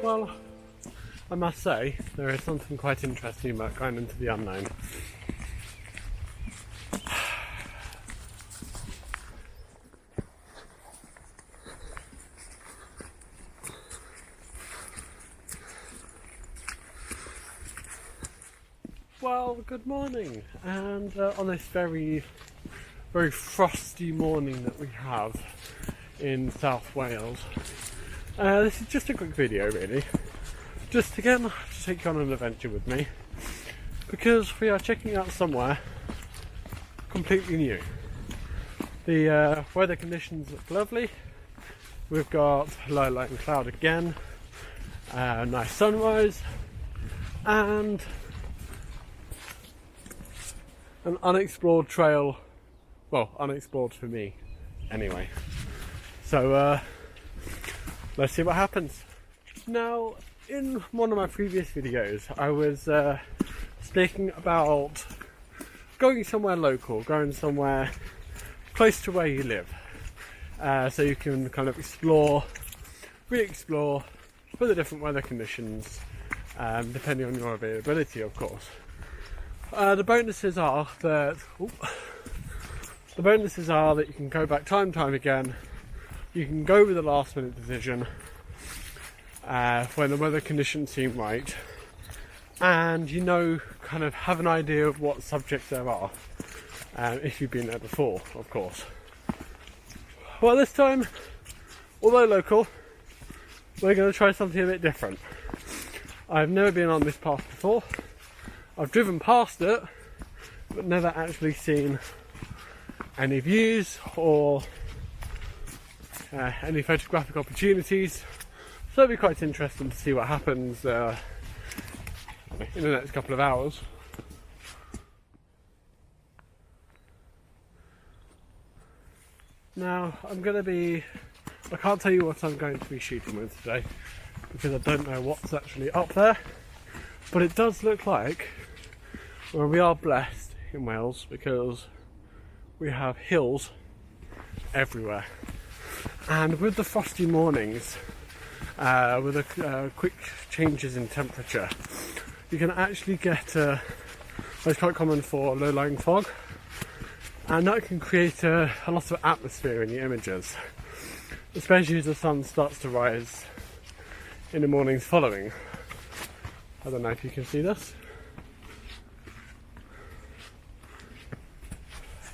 Well, I must say, there is something quite interesting about going into the unknown. Well, good morning, and on this very frosty morning that we have in South Wales, this is just a quick video really, just again to take you on an adventure with me, because we are checking out somewhere completely new. The weather conditions look lovely. We've got low light and cloud again, nice sunrise, and an unexplored trail, well, unexplored for me anyway. So let's see what happens. Now, in one of my previous videos I was speaking about going somewhere local, going somewhere close to where you live, so you can kind of explore, re-explore for the different weather conditions, depending on your availability, of course. The bonuses are that you can go back time and time again. You can go with a last minute decision when the weather conditions seem right, and kind of have an idea of what subjects there are, if you've been there before, of course. Well, this time, although local, we're going to try something a bit different. I've never been on this path before. I've driven past it, but never actually seen any views or any photographic opportunities. So it'll be quite interesting to see what happens in the next couple of hours. Now, I can't tell you what I'm going to be shooting with today, because I don't know what's actually up there, but it does look like, well, we are blessed in Wales because we have hills everywhere, and with the frosty mornings, with the quick changes in temperature, you can actually get what's quite common for low-lying fog, and that can create a lot of atmosphere in the images, especially as the sun starts to rise in the mornings following. I don't know if you can see this.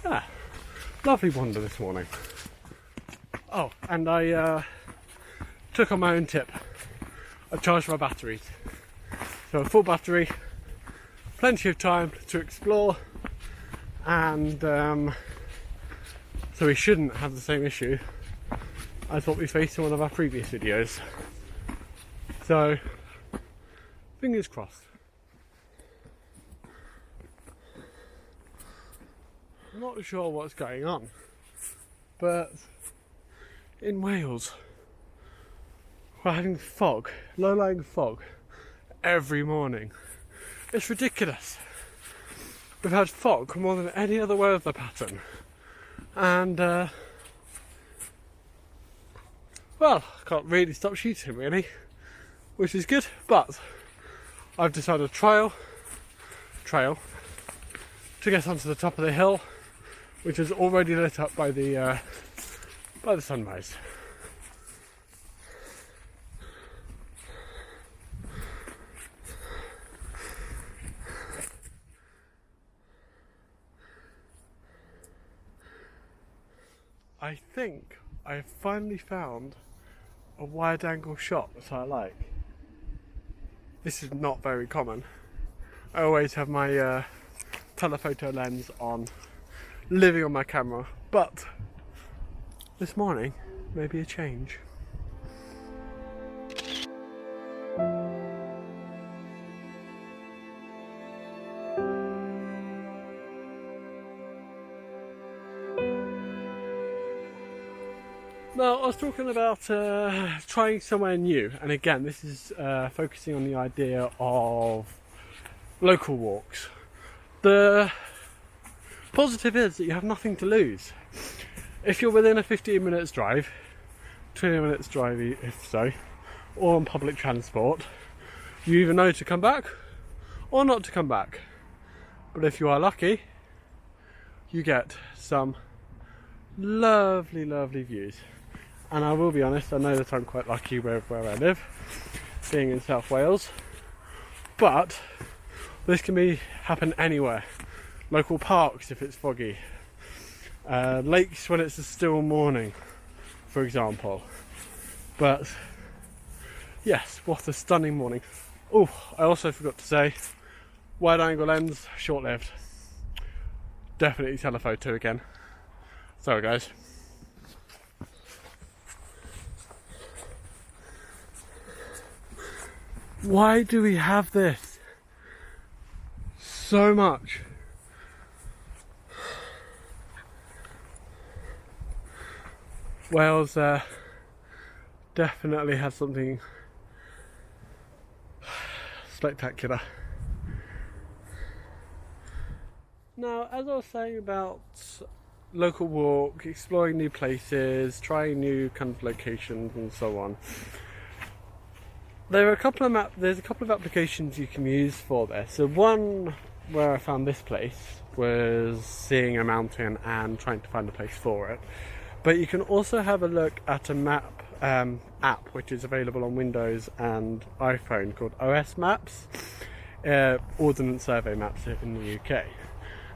Yeah, lovely wander this morning. Oh, and I took on my own tip. I charged my batteries. So a full battery, plenty of time to explore, and so we shouldn't have the same issue as what we faced in one of our previous videos. So, fingers crossed. I'm not sure what's going on, but in Wales we're having fog, low-lying fog, every morning. It's ridiculous. We've had fog more than any other weather pattern, and well, I can't really stop shooting really, which is good, but I've decided trail to get onto the top of the hill, which is already lit up by the sunrise. I think I finally found a wide angle shot that I like. This is not very common. I always have my telephoto lens on, living on my camera, but this morning maybe a change. Now, I was talking about trying somewhere new, and again, this is focusing on the idea of local walks. The positive is that you have nothing to lose. If you're within a 15 minutes drive, 20 minutes drive if so, or on public transport, you either know to come back or not to come back. But if you are lucky, you get some lovely, lovely views. And I will be honest, I know that I'm quite lucky where I live, being in South Wales, but this can happen anywhere. Local parks if it's foggy, lakes when it's a still morning, for example. But yes, what a stunning morning. Oh, I also forgot to say, wide angle lens, short lived. Definitely telephoto again. Sorry guys. Why do we have this so much? Wales definitely has something spectacular. Now, as I was saying about local walk, exploring new places, trying new kind of locations and so on, there's a couple of applications you can use for this. So one where I found this place was seeing a mountain and trying to find a place for it. But you can also have a look at a map app which is available on Windows and iPhone called OS Maps, Ordnance Survey Maps in the UK.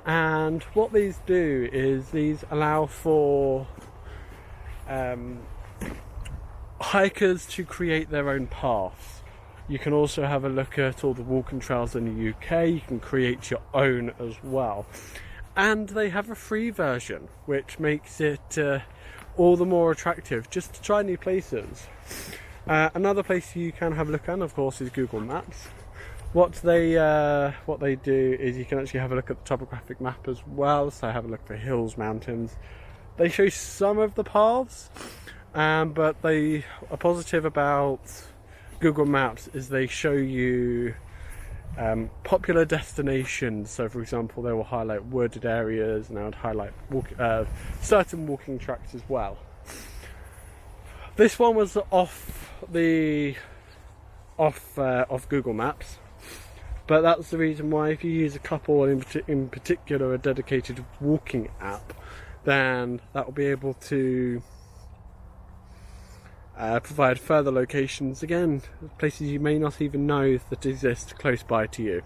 And what these do is these allow for hikers to create their own paths. You can also have a look at all the walking trails in the UK. You can create your own as well. And they have a free version, which makes it all the more attractive just to try new places. Another place you can have a look at, of course, is Google Maps. What they do is you can actually have a look at the topographic map as well. So have a look for hills, mountains. They show some of the paths, but they are positive about Google Maps is they show you popular destinations. So for example, they will highlight wooded areas and they would highlight certain walking tracks as well. This one was off Google Maps, but that's the reason why if you use a couple, in particular a dedicated walking app, then that will be able to provide further locations, again, places you may not even know that exist close by to you.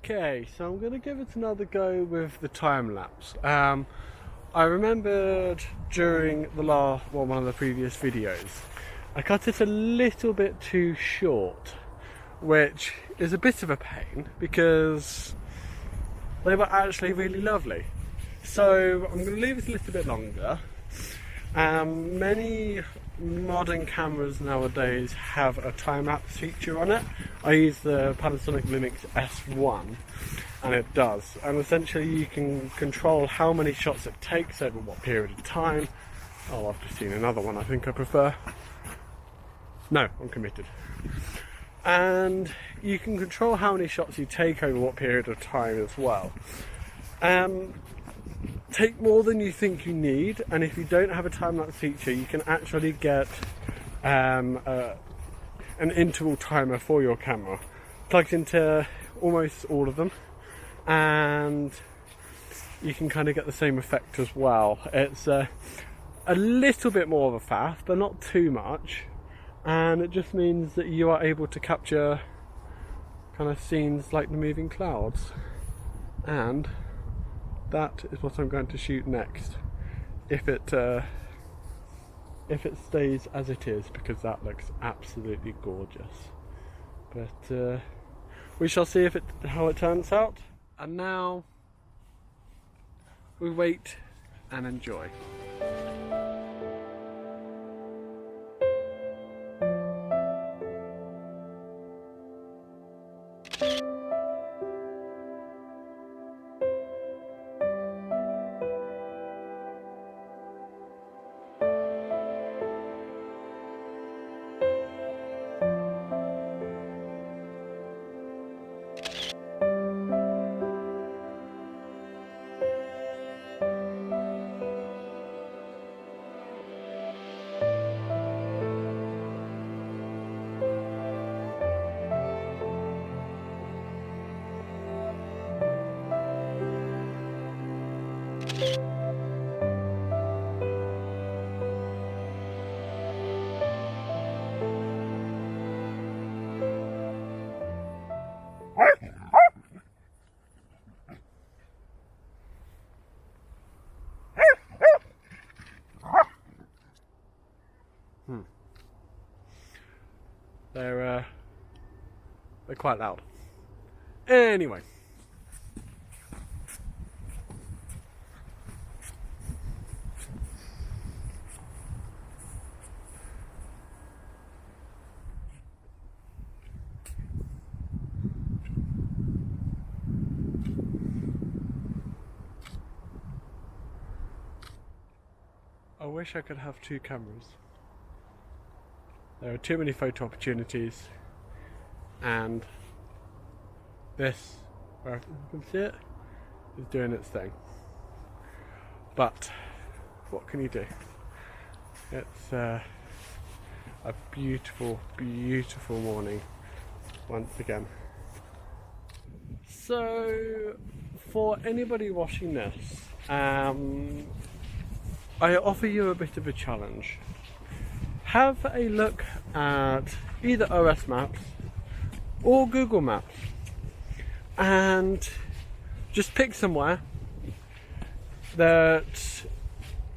Okay, so I'm going to give it another go with the time lapse. I remembered during one of the previous videos, I cut it a little bit too short, which is a bit of a pain because they were actually really lovely. So I'm going to leave it a little bit longer. Many modern cameras nowadays have a time-lapse feature on it. I use the Panasonic Lumix S1 and it does. And essentially you can control how many shots it takes over what period of time. Oh, I've just seen another one I think I prefer. No, I'm committed. And you can control how many shots you take over what period of time as well. Take more than you think you need, and if you don't have a time-lapse feature, you can actually get an interval timer for your camera plugged into almost all of them, and you can kind of get the same effect as well. It's a little bit more of a faff, but not too much, and it just means that you are able to capture kind of scenes like the moving clouds, and that is what I'm going to shoot next, if it stays as it is, because that looks absolutely gorgeous. But we shall see how it turns out. And now we wait and enjoy. They're quite loud. Anyway. I wish I could have two cameras. There are too many photo opportunities, and this, where you can see it, is doing its thing. But what can you do? It's a beautiful, beautiful morning once again. So, for anybody watching this, I offer you a bit of a challenge. Have a look at either OS Maps or Google Maps and just pick somewhere that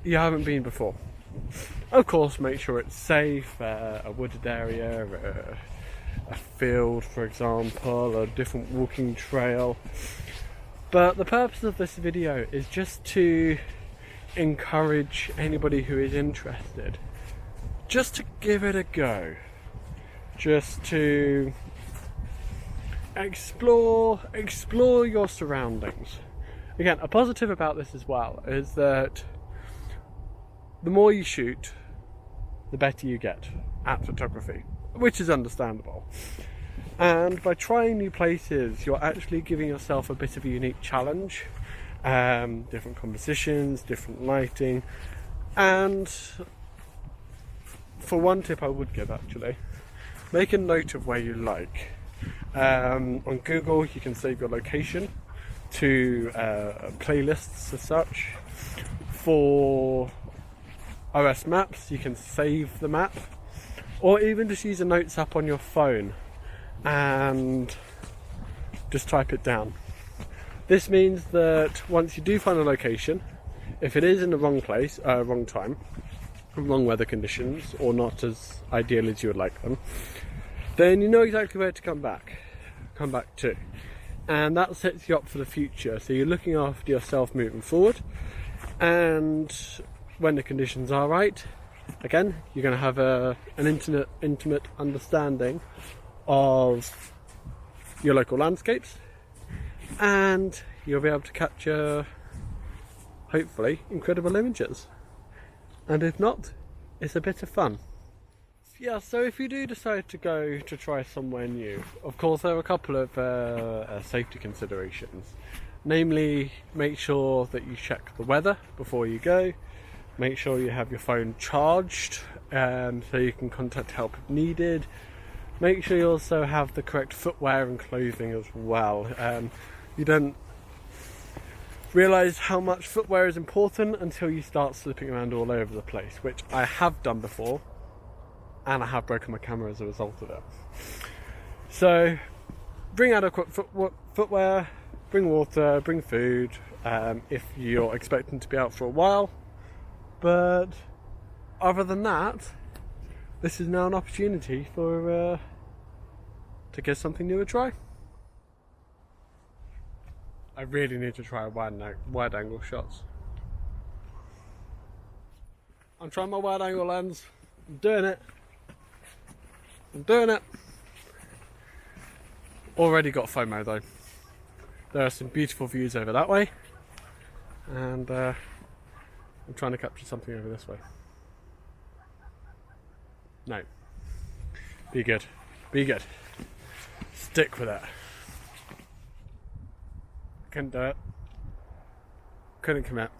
you haven't been before. Of course, make sure it's safe, a wooded area, a field, for example, a different walking trail. But the purpose of this video is just to encourage anybody who is interested just to give it a go, just to explore your surroundings. Again, a positive about this as well is that the more you shoot, the better you get at photography, which is understandable. And by trying new places, you're actually giving yourself a bit of a unique challenge. Different compositions, different lighting, and for one tip I would give, actually, make a note of where you like. On Google you can save your location to playlists as such. For OS Maps you can save the map, or even just use a notes app on your phone and just type it down. This means that once you do find a location, if it is in the wrong place, wrong time, wrong weather conditions, or not as ideal as you would like them, then you know exactly where to come back to. And that sets you up for the future. So you're looking after yourself moving forward, and when the conditions are right, again, you're going to have an intimate understanding of your local landscapes, and you'll be able to capture, hopefully, incredible images. And if not, it's a bit of fun. Yeah, so if you do decide to go to try somewhere new, of course there are a couple of safety considerations. Namely, make sure that you check the weather before you go. Make sure you have your phone charged so you can contact help if needed. Make sure you also have the correct footwear and clothing as well. You don't realise how much footwear is important until you start slipping around all over the place, which I have done before, and I have broken my camera as a result of it. So bring adequate footwear, bring water, bring food if you're expecting to be out for a while. But other than that, this is now an opportunity for to give something new a try. I really need to try wide angle shots. I'm trying my wide angle lens. I'm doing it. Already got FOMO though. There are some beautiful views over that way, and I'm trying to capture something over this way. No. Be good. Stick with it. Couldn't do it. Couldn't commit.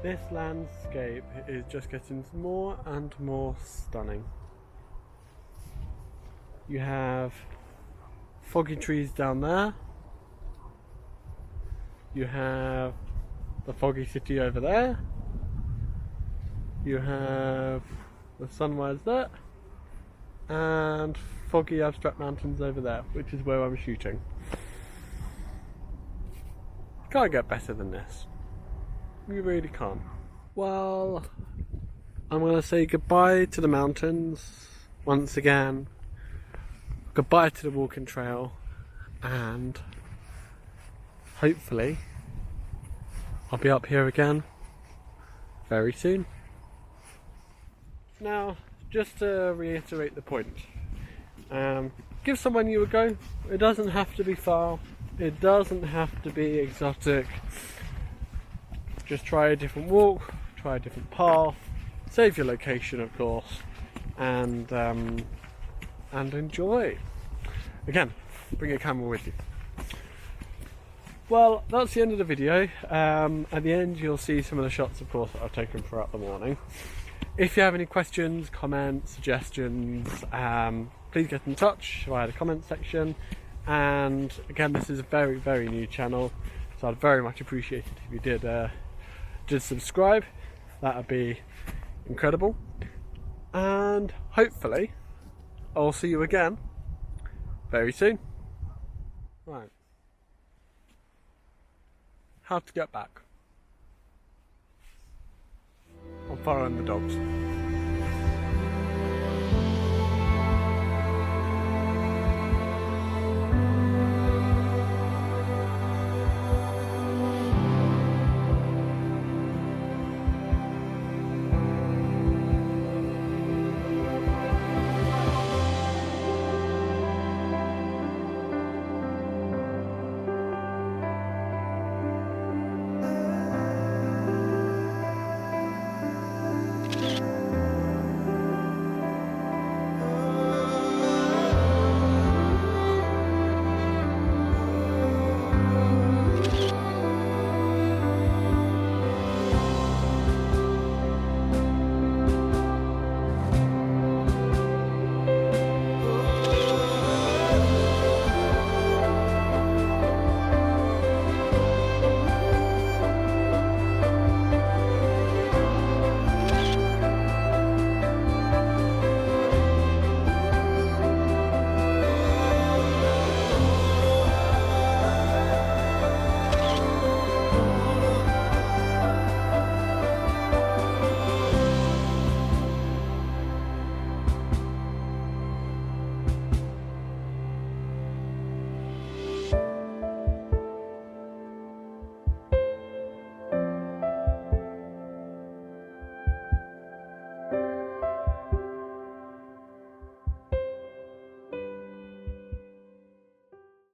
This landscape is just getting more and more stunning. You have foggy trees down there. You have the foggy city over there. You have the sunrise there, and foggy abstract mountains over there, which is where I'm shooting. Can't get better than this. You really can't. Well, I'm going to say goodbye to the mountains once again. Goodbye to the walking trail. And hopefully I'll be up here again very soon. Now, just to reiterate the point, give someone new a go. It doesn't have to be far, it doesn't have to be exotic. Just try a different walk, try a different path, save your location of course, and enjoy. Again, bring a camera with you. Well, that's the end of the video. At the end you'll see some of the shots of course that I've taken throughout the morning. If you have any questions, comments, suggestions, please get in touch via the comment section. And again, this is a very, very new channel, so I'd very much appreciate it if you did subscribe. That would be incredible. And hopefully I'll see you again very soon. Right. How to get back. I'm following the dogs.